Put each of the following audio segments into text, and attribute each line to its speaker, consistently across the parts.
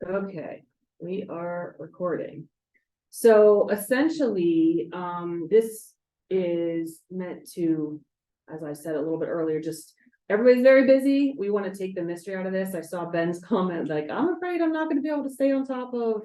Speaker 1: Okay, we are recording. So essentially, this is meant to, as I said a little bit earlier, just everybody's very busy. We want to take the mystery out of this. I saw Ben's comment, like, I'm afraid I'm not going to be able to stay on top of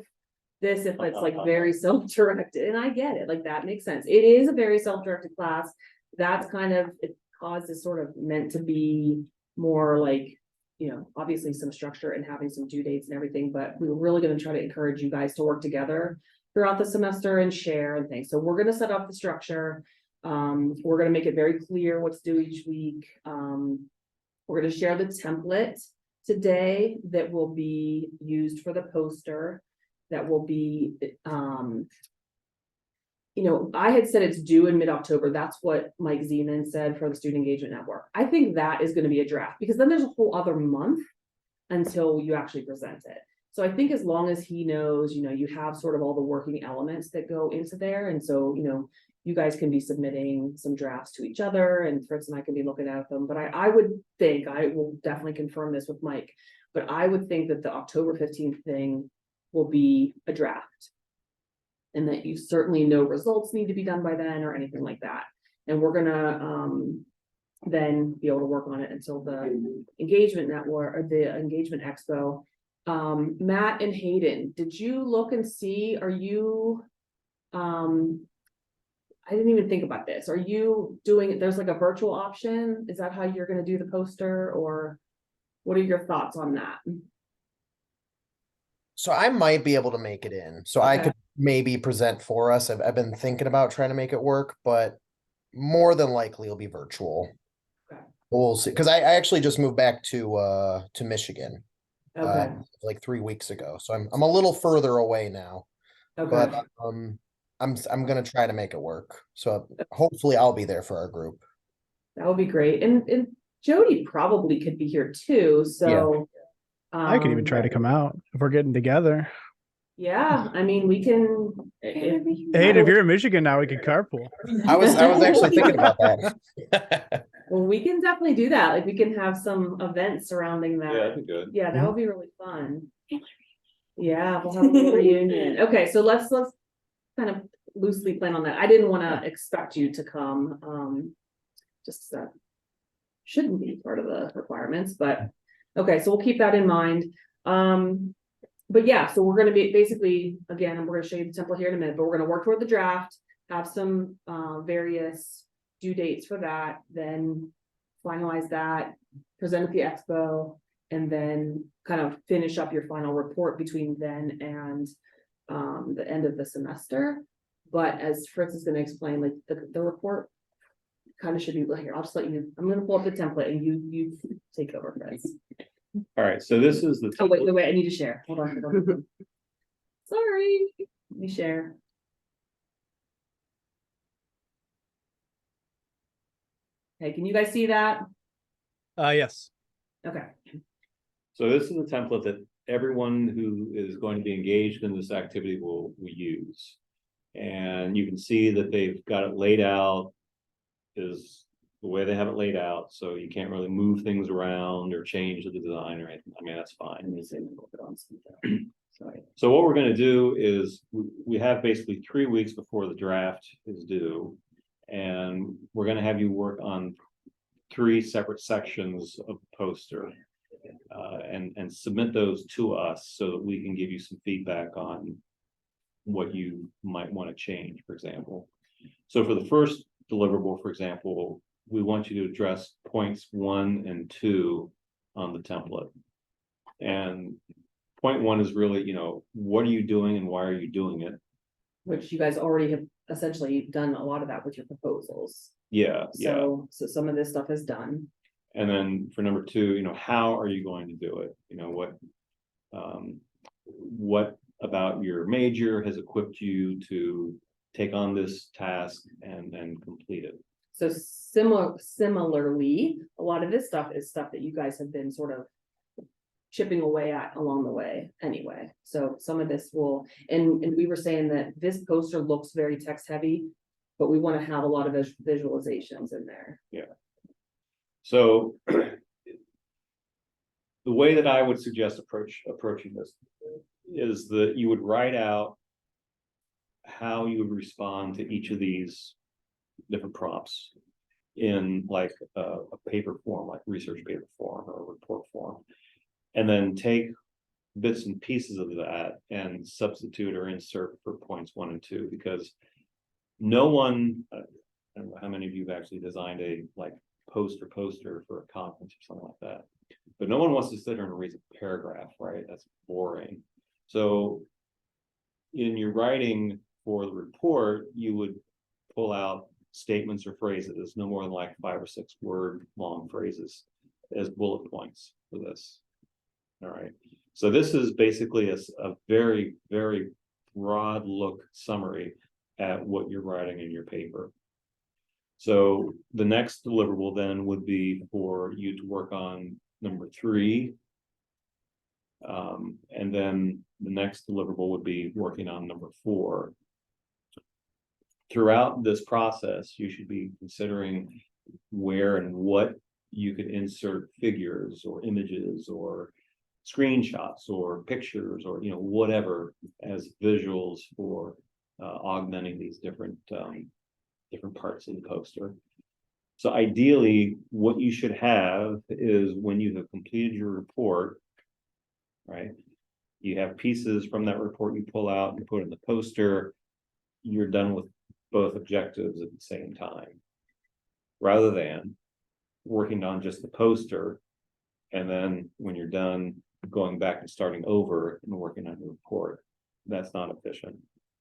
Speaker 1: this if it's like very self-directed, and I get it, like that makes sense. It is a very self-directed class. That's kind of, it causes sort of meant to be more like, you know, obviously some structure and having some due dates and everything, but we were really going to try to encourage you guys to work together throughout the semester and share and things. So we're going to set up the structure. We're going to make it very clear what's due each week. We're going to share the template today that will be used for the poster. That will be, you know, I had said it's due in mid-October. That's what Mike Zeman said for the Student Engagement Network. I think that is going to be a draft because then there's a whole other month until you actually present it. So I think as long as he knows, you know, you have sort of all the working elements that go into there. And so, you know, you guys can be submitting some drafts to each other and Fritz and I can be looking at them. But I would think, I will definitely confirm this with Mike, but I would think that the October 15th thing will be a draft. And that you certainly know results need to be done by then or anything like that. And we're gonna then be able to work on it until the engagement network or the engagement expo. Matt and Hayden, did you look and see, are you, I didn't even think about this. Are you doing, there's like a virtual option? Is that how you're gonna do the poster, or what are your thoughts on that?
Speaker 2: So I might be able to make it in. So I
Speaker 1: Okay.
Speaker 2: could maybe present for us. I've been thinking about trying to make it work, but more than likely it'll be virtual.
Speaker 1: Okay.
Speaker 2: We'll see. Because I actually just moved back to Michigan
Speaker 1: Okay.
Speaker 2: like 3 weeks ago. So I'm a little further away now.
Speaker 1: Okay.
Speaker 2: But I'm gonna try to make it work. So hopefully I'll be there for our group.
Speaker 1: That would be great. And Jody probably could be here too. So
Speaker 3: I could even try to come out if we're getting together.
Speaker 1: yeah, I mean, we can.
Speaker 3: Hey, and if you're in Michigan now, we could carpool.
Speaker 2: I was actually thinking about that.
Speaker 1: Well, we can definitely do that. Like we can have some events surrounding that.
Speaker 4: Yeah, that'd be good.
Speaker 1: Yeah, that would be really fun. Yeah, we'll have a little reunion. Okay, so let's kind of loosely plan on that. I didn't want to expect you to come. Just shouldn't be part of the requirements, but okay, so we'll keep that in mind. But yeah, so we're going to be basically, again, we're going to show you the template here in a minute, but we're going to work toward the draft, have some various due dates for that, then finalize that, present at the expo, and then kind of finish up your final report between then and the end of the semester. But as Fritz is going to explain, like the report kind of should be here. I'll just let you, I'm going to pull up the template and you take over, Fritz.
Speaker 4: All right, so this is the.
Speaker 1: Oh, wait, I need to share. Hold on. Sorry. Let me share. Okay, can you guys see that?
Speaker 3: Yes.
Speaker 1: Okay.
Speaker 4: So this is the template that everyone who is going to be engaged in this activity will use. And you can see that they've got it laid out is the way they have it laid out. So you can't really move things around or change the design or anything. I mean, that's fine.
Speaker 1: Let me see. Sorry.
Speaker 4: So what we're going to do is we have basically 3 weeks before the draft is due. And we're going to have you work on 3 separate sections of the poster and submit those to us so that we can give you some feedback on what you might want to change, for example. So for the first deliverable, for example, we want you to address points 1 and 2 on the template. And point 1 is really, you know, what are you doing and why are you doing it?
Speaker 1: Which you guys already have essentially done a lot of that with your proposals.
Speaker 4: Yeah,
Speaker 1: So some of this stuff is done.
Speaker 4: And then for number 2, you know, how are you going to do it? You know, what about your major has equipped you to take on this task and then complete it?
Speaker 1: So similarly, a lot of this stuff is stuff that you guys have been sort of chipping away at along the way anyway. So some of this will, and we were saying that this poster looks very text heavy, but we want to have a lot of visualizations in there.
Speaker 4: Yeah. So the way that I would suggest approaching this is that you would write out how you would respond to each of these different prompts in like a paper form, like research paper form or report form. And then take bits and pieces of that and substitute or insert for points 1 and 2, because no one, I don't know how many of you have actually designed a like poster for a conference or something like that, but no one wants to sit there and read a paragraph, right? That's boring. So in your writing for the report, you would pull out statements or phrases, no more than like 5 or 6 word long phrases as bullet points for this. All right. So this is basically a very, very broad look summary at what you're writing in your paper. So the next deliverable then would be for you to work on number 3. And then the next deliverable would be working on number 4. Throughout this process, you should be considering where and what you could insert figures or images or screenshots or pictures or, you know, whatever as visuals for augmenting these different parts of the poster. So ideally, what you should have is when you have completed your report, right? You have pieces from that report you pull out and put in the poster. You're done with both objectives at the same time, rather than working on just the poster. And then when you're done, going back and starting over and working on the report. That's not efficient,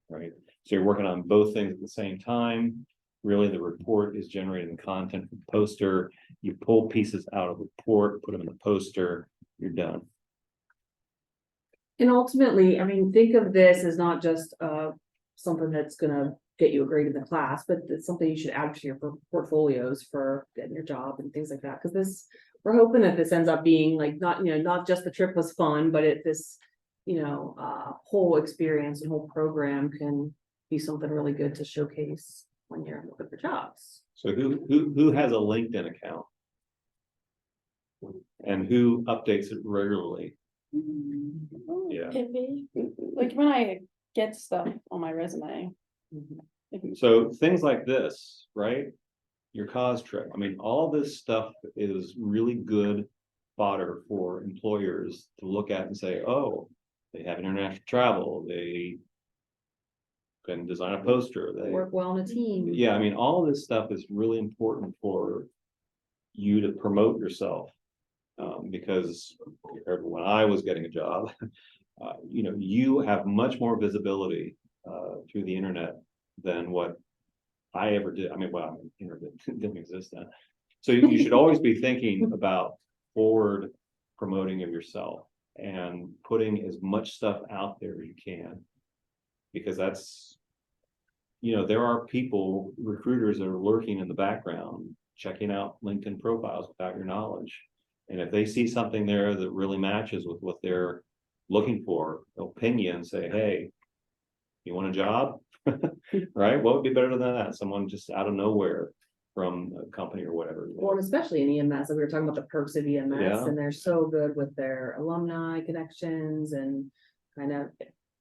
Speaker 4: right? So you're working on both things at the same time. Really, the report is generating the content from the poster. You pull pieces out of the report, put them in the poster, you're done.
Speaker 1: And ultimately, I mean, think of this as not just something that's gonna get you a grade in the class, but it's something you should add to your portfolios for getting your job and things like that. Because this, we're hoping that this ends up being like not, you know, not just the trip was fun, but this, you know, whole experience and whole program can be something really good to showcase when you're looking for jobs.
Speaker 4: So who has a LinkedIn account? And who updates it regularly? Yeah.
Speaker 5: Could be. Like when I get stuff on my resume.
Speaker 4: So things like this, right? Your cause trip. I mean, all this stuff is really good fodder for employers to look at and say, oh, they have international travel. They can design a poster. They
Speaker 1: Work well in a team.
Speaker 4: Yeah, I mean, all of this stuff is really important for you to promote yourself. Because when I was getting a job, you know, you have much more visibility through the internet than what I ever did. I mean, well, internet didn't exist then. So you should always be thinking about forward promoting of yourself and putting as much stuff out there as you can. Because that's, you know, there are people, recruiters that are lurking in the background, checking out LinkedIn profiles without your knowledge. And if they see something there that really matches with what they're looking for, they'll ping you and say, hey, you want a job? Right? What would be better than that? Someone just out of nowhere from a company or whatever.
Speaker 1: Well, and especially in EMS, like we were talking about the perks of EMS,
Speaker 4: Yeah.
Speaker 1: and they're so good with their alumni connections and kind of,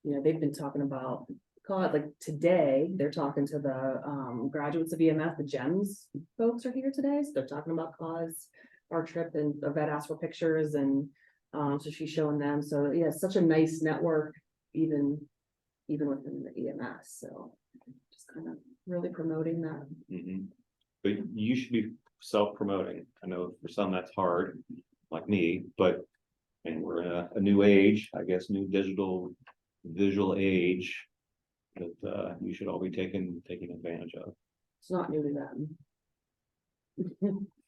Speaker 1: you know, they've been talking about, like today, they're talking to the graduates of EMS, the GEMS folks are here today, so they're talking about cause, our trip, and a vet asked for pictures, and so she's showing them. So yeah, such a nice network, even within the EMS. So just kind of really promoting that.
Speaker 4: Mm-hmm. But you should be self-promoting. I know for some that's hard, like me, but and we're in a new age, I guess, new digital visual age that you should all be taking advantage of.
Speaker 1: It's not new to them.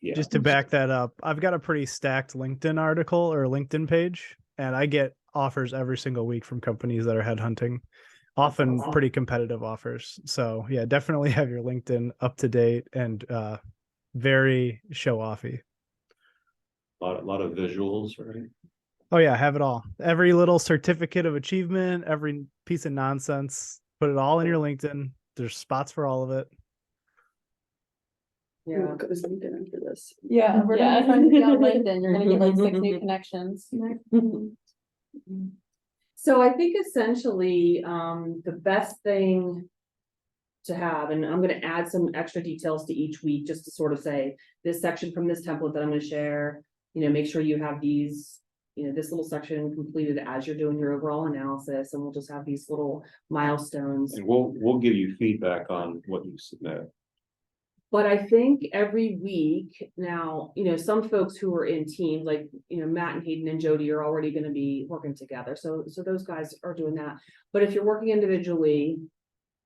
Speaker 4: Yeah.
Speaker 3: Just to back that up, I've got a pretty stacked LinkedIn article or LinkedIn page, and I get offers every single week from companies that are headhunting, often
Speaker 1: awesome.
Speaker 3: pretty competitive offers. So yeah, definitely have your LinkedIn up to date and very show offy.
Speaker 4: A lot of visuals, right?
Speaker 3: Oh yeah, have it all. Every little certificate of achievement, every piece of nonsense, put it all in your LinkedIn. There's spots for all of it.
Speaker 1: Yeah.
Speaker 5: Look at this LinkedIn after this. Yeah, we're
Speaker 1: Yeah.
Speaker 5: gonna be friends with you on LinkedIn, you're gonna get like 6 new connections.
Speaker 1: So I think essentially, the best thing to have, and I'm gonna add some extra details to each week, just to sort of say, this section from this template that I'm gonna share, make sure you have these, this little section completed as you're doing your overall analysis, and we'll just have these little milestones.
Speaker 4: And we'll give you feedback on what you submit.
Speaker 1: But I think every week now, some folks who are in teams, like, Matt and Hayden and Jody are already gonna be working together, so those guys are doing that. But if you're working individually,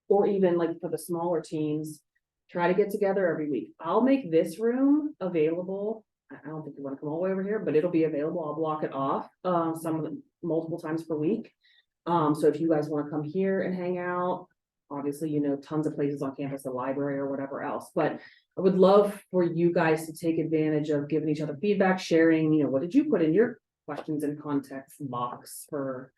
Speaker 1: or even like for the smaller teams, try to get together every week. I'll make this room available. I don't think you wanna come all the way over here, but it'll be available. I'll block it off, some of them multiple times per week. So if you guys wanna come here and hang out, obviously, tons of places on campus, the library or whatever else, but I would love for you guys to take advantage of giving each other feedback, sharing, what did you put in your questions and context box for,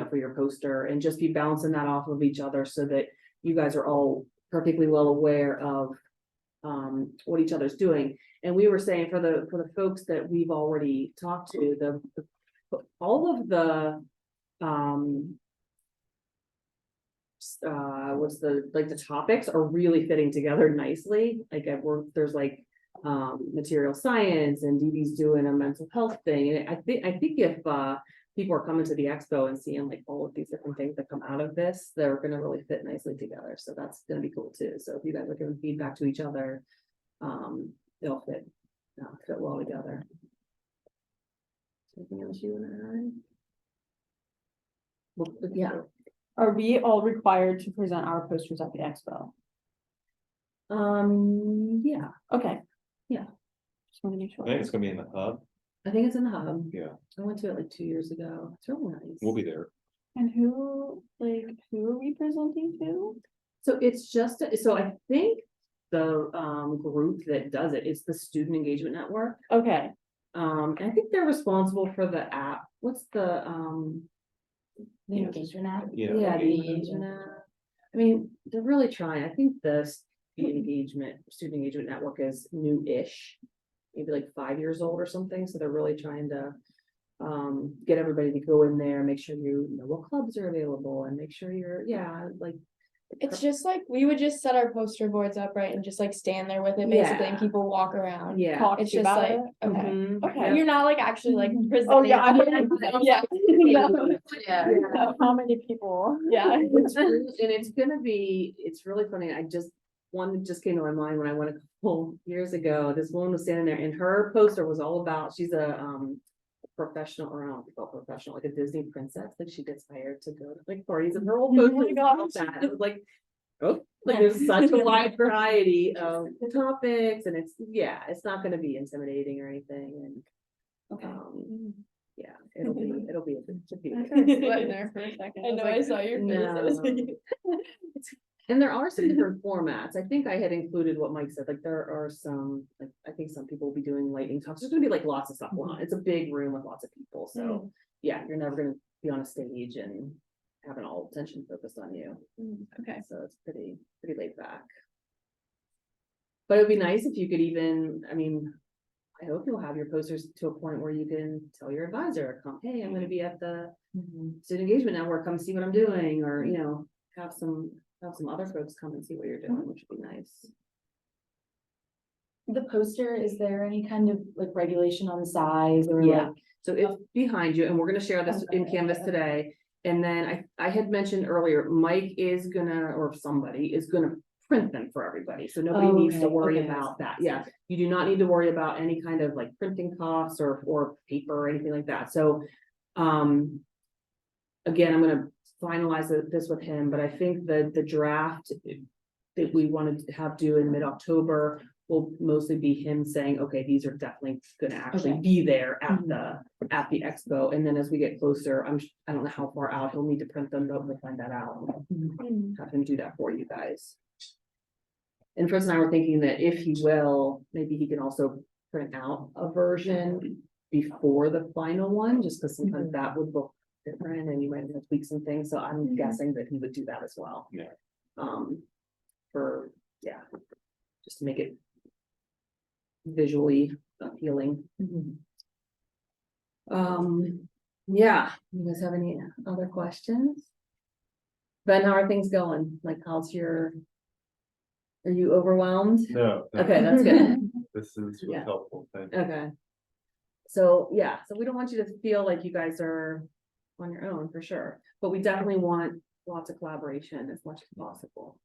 Speaker 1: for your poster, and just be bouncing that off of each other so that you guys are all perfectly well aware of what each other's doing. And we were saying for the folks that we've already talked to, all of the what's the topics are really fitting together nicely. Like there's like material science, and Dee Dee's doing a mental health thing. And I think if people are coming to the expo and seeing like all of these different things that come out of this, they're gonna really fit nicely together. So that's gonna be cool too. So if you guys are giving feedback to each other, they'll fit well together. Anything else you wanna add? Well, yeah.
Speaker 5: Are we all required to present our posters at the expo?
Speaker 1: Yeah,
Speaker 5: Okay.
Speaker 1: Yeah.
Speaker 5: Just want to make sure.
Speaker 4: I think it's gonna be in the hub.
Speaker 1: I think it's in the hub.
Speaker 4: Yeah,
Speaker 1: I went to it like 2 years ago. It's really nice.
Speaker 4: we'll be there.
Speaker 5: And who are we presenting to?
Speaker 1: So it's just, so I think the group that does it is the Student Engagement Network.
Speaker 5: Okay,
Speaker 1: And I think they're responsible for the app. What's the
Speaker 6: The engagement app.
Speaker 4: Yeah.
Speaker 1: yeah, the engagement app. I mean, they're really trying. I think the Student Engagement Network is new-ish, maybe like 5 years old or something. So they're really trying to get everybody to go in there, make sure you know what clubs are available, and make sure you're like.
Speaker 6: It's just like, we would just set our poster boards up, right, and just like stand there with it basically, and
Speaker 1: Yeah.
Speaker 6: people walk around.
Speaker 1: Yeah.
Speaker 5: talk
Speaker 6: It's
Speaker 5: to you
Speaker 6: just
Speaker 5: about
Speaker 6: like,
Speaker 5: it.
Speaker 6: okay,
Speaker 1: Mhm.
Speaker 5: Okay.
Speaker 6: you're not like actually like presenting.
Speaker 5: Oh, yeah, I'm
Speaker 6: Yeah.
Speaker 1: Yeah.
Speaker 5: How many people?
Speaker 6: Yeah.
Speaker 1: It's really- and it's really funny. One that just came to my mind when I went a couple years ago. This woman was standing there and her poster was all about, she's a professional, or I don't know, professional, like a Disney princess. Like she gets hired to go to like parties, and her whole poster was about that. It was like, oh, like there's such a wide variety of topics, and it's not gonna be intimidating or anything. And
Speaker 5: Okay.
Speaker 1: yeah, it'll be a good to be.
Speaker 6: Sweating there for a second. I know, I saw your face. I was like-
Speaker 1: No. And there are some different formats. I think I had included what Mike said, like there are some, like, I think some people will be doing lightning talks. There's gonna be like lots of stuff going on. It's a big room with lots of people, so yeah, you're never gonna be on a stage and having all attention focused on you.
Speaker 6: Okay.
Speaker 1: So it's pretty laid back. But it'd be nice if you could even, I mean, I hope you'll have your posters to a point where you can tell your advisor, come, hey, I'm gonna be at the Student Engagement Network, come see what I'm doing, or, have some other folks come and see what you're doing, which would be nice.
Speaker 7: The poster, is there any kind of like regulation on size or
Speaker 1: Yeah.
Speaker 7: like?
Speaker 1: So it's behind you, and we're gonna share this in Canvas today. And then I had mentioned earlier, Mike is gonna, or somebody is gonna print them for everybody, so nobody needs to
Speaker 7: Okay,
Speaker 1: worry
Speaker 7: okay.
Speaker 1: about that. Yeah, you do not need to worry about any kind of like printing costs or paper or anything like that. So, again, I'm gonna finalize this with him, but I think the draft that we wanted to have due in mid-October will mostly be him saying, okay, these are definitely gonna actually
Speaker 7: Okay.
Speaker 1: be there at the expo. And then as we get closer, I don't know how far out he'll need to print them, but we'll find that out. Have him do that for you guys. And Fritz and I were thinking that if he will, maybe he can also print out a version before the final one, just because sometimes that would look different and you might have to tweak some things. So I'm guessing that he would do that as well.
Speaker 4: Yeah.
Speaker 1: Just to make it visually appealing. Yeah, you guys have any other questions? Ben, how are things going? Like, are you overwhelmed?
Speaker 8: No. no,
Speaker 1: Okay, that's good.
Speaker 8: This is
Speaker 1: Yeah.
Speaker 8: helpful, thank you.
Speaker 1: Okay. So, yeah, so we don't want you to feel like you guys are on your own for sure, but we definitely want lots of collaboration as much as possible.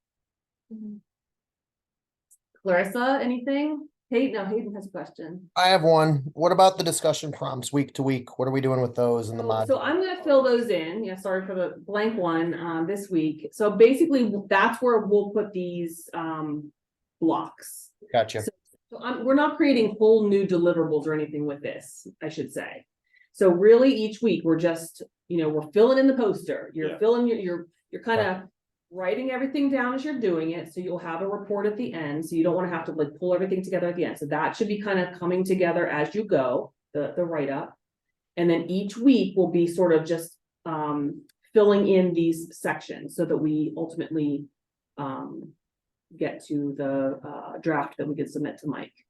Speaker 1: Clarissa, anything? Hayden has a question.
Speaker 2: I have one. What about the discussion prompts week to week? What are we doing with those in the mod?
Speaker 1: So I'm gonna fill those in. Yeah, sorry for the blank one, this week. So basically, that's where we'll put these, blocks.
Speaker 2: Gotcha.
Speaker 1: We're not creating whole new deliverables or anything with this, I should say. So really, each week, we're just, we're filling in the poster. You're
Speaker 4: Yeah.
Speaker 1: filling you're kind of writing everything down as you're doing it, so you'll have a report at the end, so you don't want to have to like pull everything together at the end. So that should be kind of coming together as you go, the write-up. And then each week will be sort of just filling in these sections so that we ultimately get to the draft that we can submit to Mike.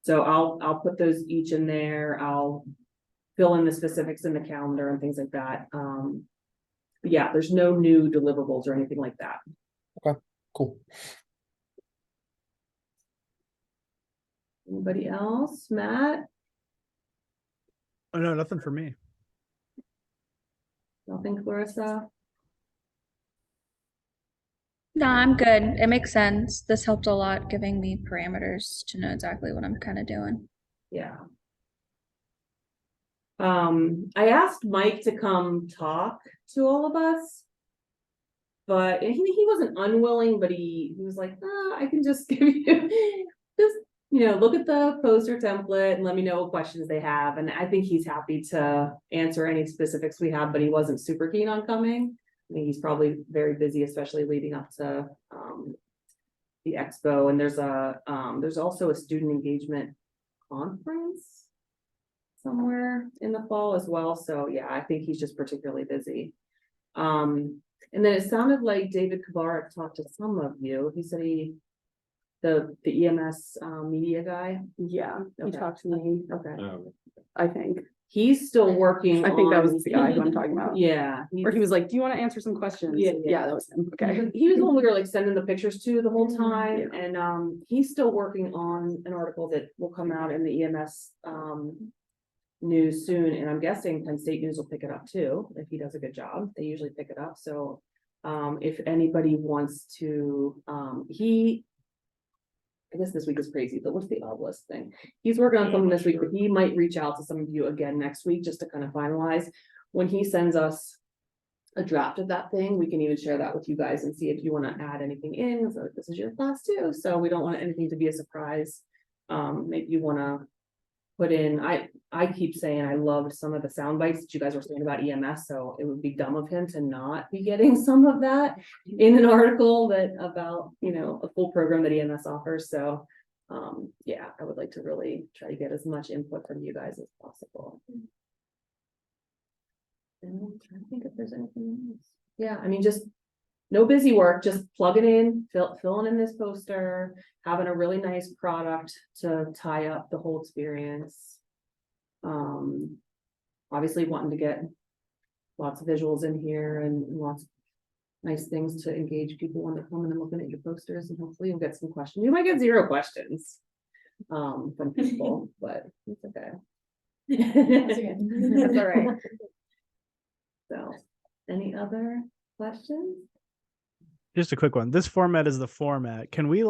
Speaker 1: So I'll put those each in there. I'll fill in the specifics in the calendar and things like that. But yeah, there's no new deliverables or anything like that.
Speaker 2: Cool.
Speaker 1: Anybody else? Matt?
Speaker 3: Oh, no, nothing for me.
Speaker 1: Nothing, Clarissa?
Speaker 9: No, I'm good. It makes sense. This helped a lot, giving me parameters to know exactly what I'm kind of doing.
Speaker 1: Yeah. I asked Mike to come talk to all of us. But he wasn't unwilling, but he was like, I can just give you, just, look at the poster template and let me know what questions they have. And I think he's happy to answer any specifics we have, but he wasn't super keen on coming. I mean, he's probably very busy, especially leading up to the expo. And there's also a student engagement conference somewhere in the fall as well. So yeah, I think he's just particularly busy. And then it sounded like David Kabarik talked to some of you. He said the EMS media guy.
Speaker 5: Yeah, he
Speaker 1: Okay.
Speaker 5: talked to me,
Speaker 1: Okay.
Speaker 5: I think.
Speaker 1: He's still working.
Speaker 5: I think that was
Speaker 1: on-
Speaker 5: the guy who I'm talking about.
Speaker 1: Yeah.
Speaker 5: Or he was like, do you want to answer some questions?
Speaker 1: Yeah, yeah.
Speaker 5: that was him. Okay.
Speaker 1: He was the one we were like sending the pictures to the whole time, and he's still working on an article that will come out in the EMS news soon, and I'm guessing Penn State News will pick it up too, if he does a good job. They usually pick it up, so if anybody wants to, I guess this week is crazy, but what's the obelisk thing? He's working on something this week, but he might reach out to some of you again next week just to kind of finalize. When he sends us a draft of that thing, we can even share that with you guys and see if you want to add anything in. So this is your class too, so we don't want anything to be a surprise. Maybe you want to put in, I keep saying I loved some of the sound bites that you guys were saying about EMS, so it would be dumb of him to not be getting some of that in an article that about, a full program that EMS offers. So yeah, I would like to really try to get as much input from you guys as possible. And I'm trying to think if there's anything else. Yeah, I mean, just no busy work, just plugging in, filling in this poster, having a really nice product to tie up the whole experience. Obviously wanting to get lots of visuals in here and lots of nice things to engage people when they're coming and looking at your posters, and hopefully you'll get some questions. You might get 0 questions from people, but it's okay.
Speaker 6: That's okay.
Speaker 1: That's all right. So, any other questions?
Speaker 3: Just a quick one. This format is the format. Can we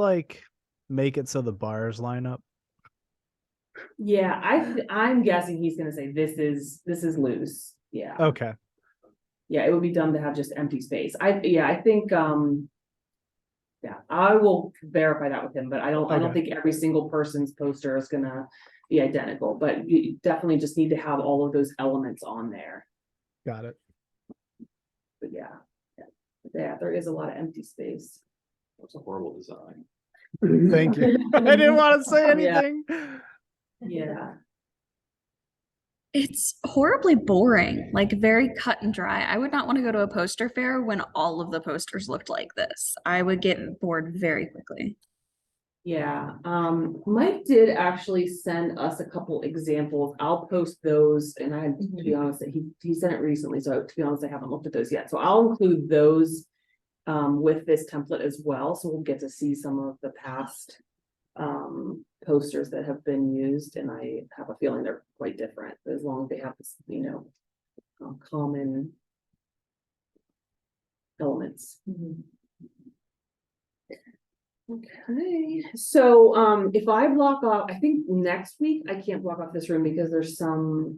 Speaker 3: make it so the bars line up?
Speaker 1: Yeah, I'm guessing he's gonna say this is loose. Yeah,
Speaker 3: Okay.
Speaker 1: yeah, it would be dumb to have just empty space. I think yeah, I will verify that with him, but I don't
Speaker 3: Okay.
Speaker 1: think every single person's poster is gonna be identical, but you definitely just need to have all of those elements on there.
Speaker 3: Got it.
Speaker 1: But yeah, there is a lot of empty space.
Speaker 4: It's a horrible design.
Speaker 3: Thank you. I didn't want to say
Speaker 1: Yeah.
Speaker 3: anything.
Speaker 1: Yeah.
Speaker 9: It's horribly boring, like very cut and dry. I would not want to go to a poster fair when all of the posters looked like this. I would get bored very quickly.
Speaker 1: Yeah, Mike did actually send us a couple examples. I'll post those and I, to be honest, he sent it recently, so to be honest, I haven't looked at those yet. So I'll include those with this template as well, so we'll get to see some of the past posters that have been used, and I have a feeling they're quite different, as long as they have this, common elements. Okay, so if I block off, I think next week, I can't block off this room because there's some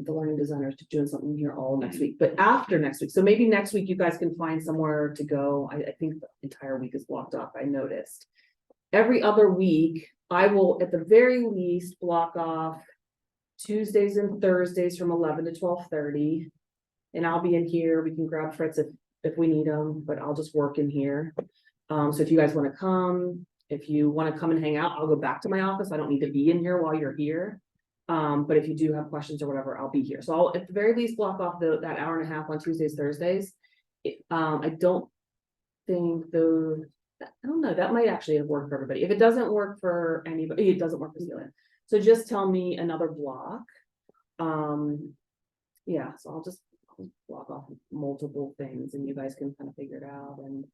Speaker 1: the learning designers doing something here all next week, but after next week, so maybe next week you guys can find somewhere to go. I think the entire week is blocked off, I noticed. Every other week, I will at the very least block off Tuesdays and Thursdays from 11 to 12:30. And I'll be in here, we can grab Fritz if we need them, but I'll just work in here. So if you guys want to come, if you want to come and hang out, I'll go back to my office. I don't need to be in here while you're here. But if you do have questions or whatever, I'll be here. So I'll at the very least block off that hour and a half on Tuesdays, Thursdays. I don't think I don't know, that might actually have worked for everybody. If it doesn't work for anybody, it doesn't work for Celia. So just tell me another block. Yeah, so I'll just block off multiple things and you guys can kind of figure it out, and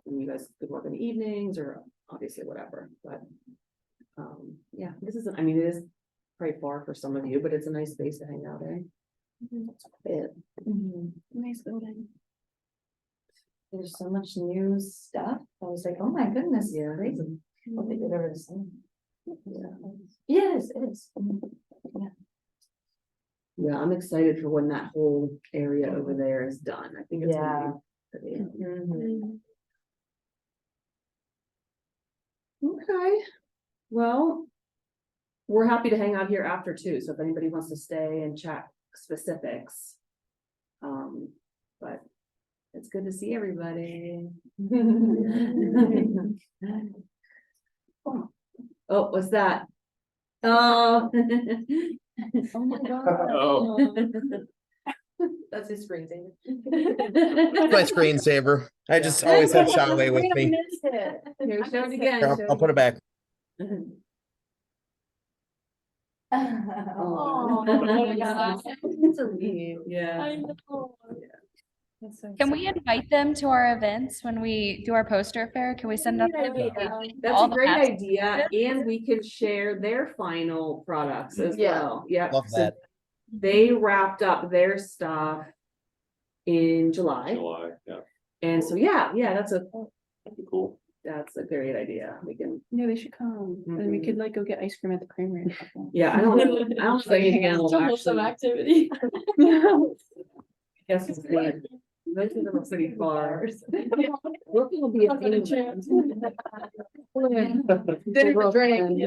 Speaker 1: you guys could work in the evenings or obviously whatever, but yeah, this isn't, I mean, it is quite far for some of you, but it's a nice space to hang out in.
Speaker 6: Nice building.
Speaker 7: There's so much new stuff. I was like, oh my goodness,
Speaker 1: Yeah.
Speaker 7: crazy. What they did over the summer.
Speaker 1: Yeah.
Speaker 7: Yes, it is.
Speaker 1: Yeah, I'm excited for when that whole area over there is done. I think it's gonna be pretty. Okay, well, we're happy to hang out here after too, so if anybody wants to stay and chat specifics. But it's good to see everybody. Oh, what's that? Oh.
Speaker 6: Oh my god.
Speaker 4: Oh.
Speaker 6: That's his screensaver.
Speaker 2: My screensaver. I just always have Shawway with me.
Speaker 1: Here, show it again.
Speaker 2: Here, I'll put it back.
Speaker 6: Oh my god.
Speaker 1: Yeah.
Speaker 6: I know. That's so
Speaker 9: Can we invite them to our events when we do our poster fair? Can we send up?
Speaker 1: That's
Speaker 9: all
Speaker 1: a
Speaker 9: the
Speaker 1: great
Speaker 9: past-
Speaker 1: idea, and we could share their final products as
Speaker 6: Yeah.
Speaker 1: well. Yeah.
Speaker 2: Love
Speaker 1: so
Speaker 2: that.
Speaker 1: They wrapped up their stuff in July,
Speaker 4: July, yeah,
Speaker 1: and so yeah,
Speaker 4: that'd be cool.
Speaker 1: that's a great idea. We can,
Speaker 5: Yeah, they should come, and we could like go get ice cream at the creamery. or something.
Speaker 1: yeah, I don't know if anything else
Speaker 6: Some
Speaker 1: actually.
Speaker 6: activity.
Speaker 1: Yes, it's good. Those are the pretty far. We're gonna be a
Speaker 6: Dinner
Speaker 1: Dinner
Speaker 6: for drink.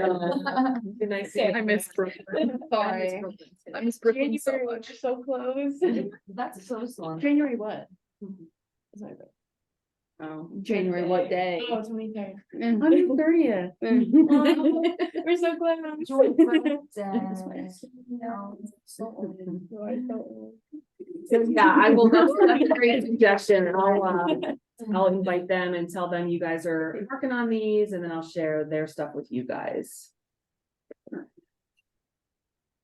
Speaker 1: Good night.
Speaker 6: I miss Brooklyn. Sorry. I miss Brooklyn so much. So close.
Speaker 7: That's so small.
Speaker 6: January what?
Speaker 1: Mm-hmm. Oh.
Speaker 5: January, what day?
Speaker 6: Oh, 23rd.
Speaker 5: Mm.
Speaker 6: I'm the 30th. We're so close.
Speaker 1: So yeah, I will, that's a great suggestion, and I'll invite them and tell them you guys are working on these, and then I'll share their stuff with you guys.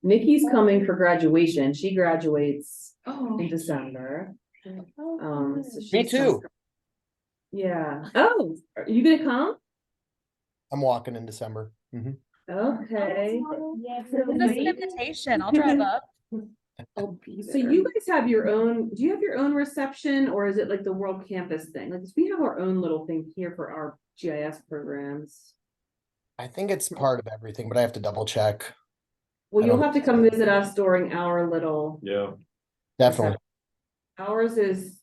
Speaker 1: Nikki's coming for graduation, she graduates
Speaker 6: Oh.
Speaker 1: in December. So
Speaker 2: Me
Speaker 1: she's
Speaker 2: too.
Speaker 1: Yeah, oh, are you gonna come?
Speaker 2: I'm walking in December. Mhm.
Speaker 1: Okay.
Speaker 9: Send us an invitation. I'll drive up.
Speaker 1: So you guys have your own, do you have your own reception, or is it like the World Campus thing? Like, 'cause we have our own little thing here for our GIS programs.
Speaker 2: I think it's part of everything, but I have to double check.
Speaker 1: Well,
Speaker 2: I
Speaker 1: you'll
Speaker 2: don't-
Speaker 1: have to come visit us during our little,
Speaker 4: Yeah,
Speaker 2: Definitely.
Speaker 1: ours is,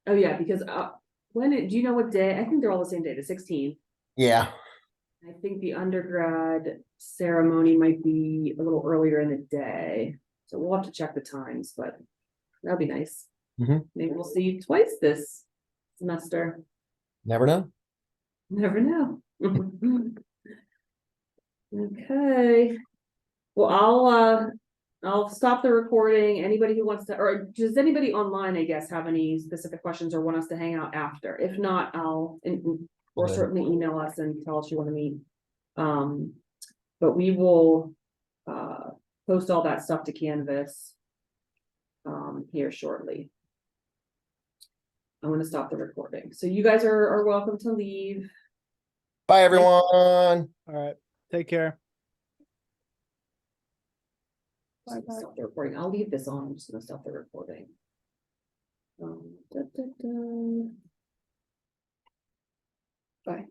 Speaker 1: oh yeah, because do you know what day? I think they're all the same day, the 16th.
Speaker 2: Yeah.
Speaker 1: I think the undergrad ceremony might be a little earlier in the day, so we'll have to check the times, but that'll be nice.
Speaker 2: Mhm.
Speaker 1: Maybe we'll see you twice this semester.
Speaker 2: Never know.
Speaker 1: Never know. Okay. Well, I'll stop the recording. Anybody who wants to, or does anybody online, I guess, have any specific questions or want us to hang out after? If not, or
Speaker 2: Okay.
Speaker 1: certainly email us and tell us you wanna meet. But we will, post all that stuff to Canvas. Here shortly. I'm gonna stop the recording, so you guys are welcome to leave.
Speaker 2: Bye, everyone.
Speaker 3: All right. Take care.
Speaker 1: Just gonna stop the recording. I'll leave this on. I'm just gonna stop the recording. Da, da, da. Bye.